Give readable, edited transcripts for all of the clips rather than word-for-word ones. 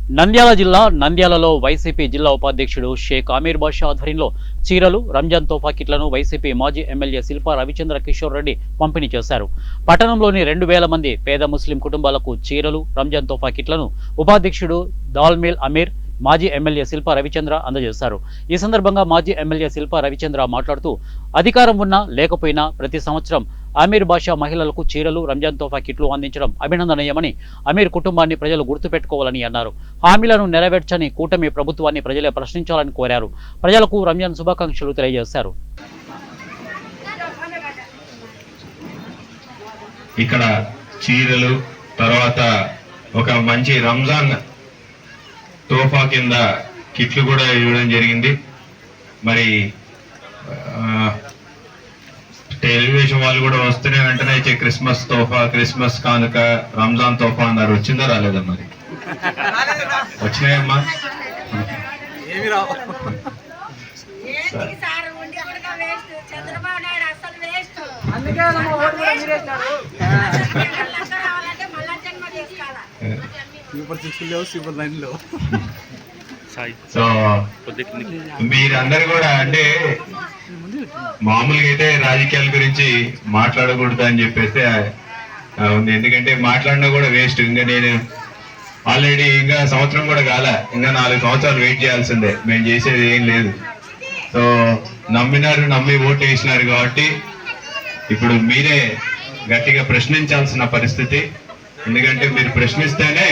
నంద్యాల జిల్లా నంద్యాలలో వైసీపీ జిల్లా ఉపాధ్యక్షుడు షేక్ అమీర్ బాషా ఆధ్వర్యంలో చీరలు, రంజాన్ తోఫా కిట్లను వైసీపీ మాజీ ఎమ్మెల్యే శిల్పా రవిచంద్ర కిషోర్ రెడ్డి పంపిణీ చేశారు. పట్టణంలోని 2000 మంది పేద ముస్లిం కుటుంబాలకు చీరలు, రంజాన్ తోఫా కిట్లను ఉపాధ్యక్షుడు దాల్మేల్ అమీర్, మాజీ ఎమ్మెల్యే శిల్పా రవిచంద్ర అందజేశారు. ఈ సందర్భంగా మాజీ ఎమ్మెల్యే శిల్పా రవిచంద్ర మాట్లాడుతూ, అధికారం ఉన్నా లేకపోయినా ప్రతి సంవత్సరం అమీర్ బాషా మహిళలకు చీరలు, రంజాన్ తోఫా కిట్లు అందించడం అభినందనీయమని, అమీర్ కుటుంబాన్ని ప్రజలు గుర్తుపెట్టుకోవాలని అన్నారు. హామీలను నెరవేర్చని కూటమి ప్రభుత్వాన్ని ప్రజలే ప్రశ్నించాలని కోరారు. ప్రజలకు రంజాన్ శుభాకాంక్షలు తెలియజేశారు. ఇక్కడ చీరలు, తర్వాత ఒక మంచి రంజాన్ తోఫా కింద కిట్లు కూడా ఇవ్వడం జరిగింది. మరి టెలివిజన్ వాళ్ళు కూడా వస్తూనే వెంటనే క్రిస్మస్ తోఫా, క్రిస్మస్ కానుక, రంజాన్ తోఫా అన్నారు. వచ్చిందా రాలేదా? మరి వచ్చినాయమ్మా? సో మీరందరూ కూడా అంటే మామూలుగా అయితే రాజకీయాల గురించి మాట్లాడకూడదు అని చెప్పేసి ఉంది. ఎందుకంటే మాట్లాడినా కూడా వేస్ట్. ఇంకా నేను ఆల్రెడీ ఇంకా సంవత్సరం కూడా కాల, ఇంకా 4 సంవత్సరాలు వెయిట్ చేయాల్సిందే. మేము చేసేది ఏం లేదు. సో నమ్మి ఓటు వేసినారు కాబట్టి ఇప్పుడు మీరే గట్టిగా ప్రశ్నించాల్సిన పరిస్థితి. ఎందుకంటే మీరు ప్రశ్నిస్తేనే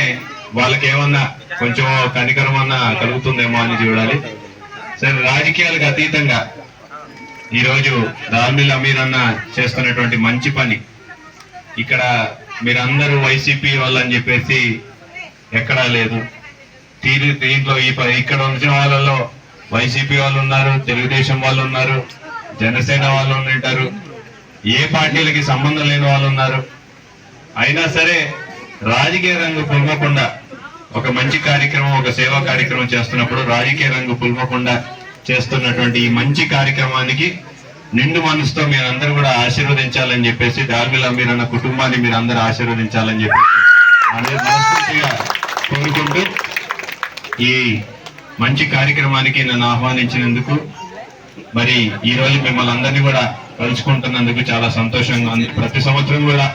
వాళ్ళకి ఏమన్నా కొంచెం కనికరం అన్నా కలుగుతుందేమో అని చూడాలి. సరే, రాజకీయాలకు అతీతంగా ఈరోజు దాల్మిల్ అమీర్ అన్న చేస్తున్నటువంటి మంచి పని. ఇక్కడ మీరందరూ వైసీపీ వాళ్ళని చెప్పేసి ఎక్కడా లేదు. దీంట్లో ఇక్కడ వచ్చిన వాళ్ళలో వైసీపీ వాళ్ళు ఉన్నారు, తెలుగుదేశం వాళ్ళు ఉన్నారు, జనసేన వాళ్ళు ఉంటారు, ఏ పార్టీలకి సంబంధం లేని వాళ్ళు ఉన్నారు. అయినా సరే రాజకీయ రంగు పుల్మకుండా ఒక మంచి కార్యక్రమం, ఒక సేవా కార్యక్రమం చేస్తున్నప్పుడు రాజకీయ రంగు పుల్మకుండా చేస్తున్నటువంటి ఈ మంచి కార్యక్రమానికి నిండు మనసుతో మీరందరూ కూడా ఆశీర్వదించాలని చెప్పేసి, దాల్మిల్ అమీర్ అన్న కుటుంబాన్ని మీరందరూ ఆశీర్వదించాలని చెప్పేసి మనస్ఫూర్తిగా కోరుకుంటూ ఈ మంచి కార్యక్రమానికి నన్ను ఆహ్వానించినందుకు, మరి ఈ రోజు మిమ్మల్ని అందరినీ కూడా కలుసుకుంటున్నందుకు చాలా సంతోషంగా ఉంది. ప్రతి సంవత్సరం కూడా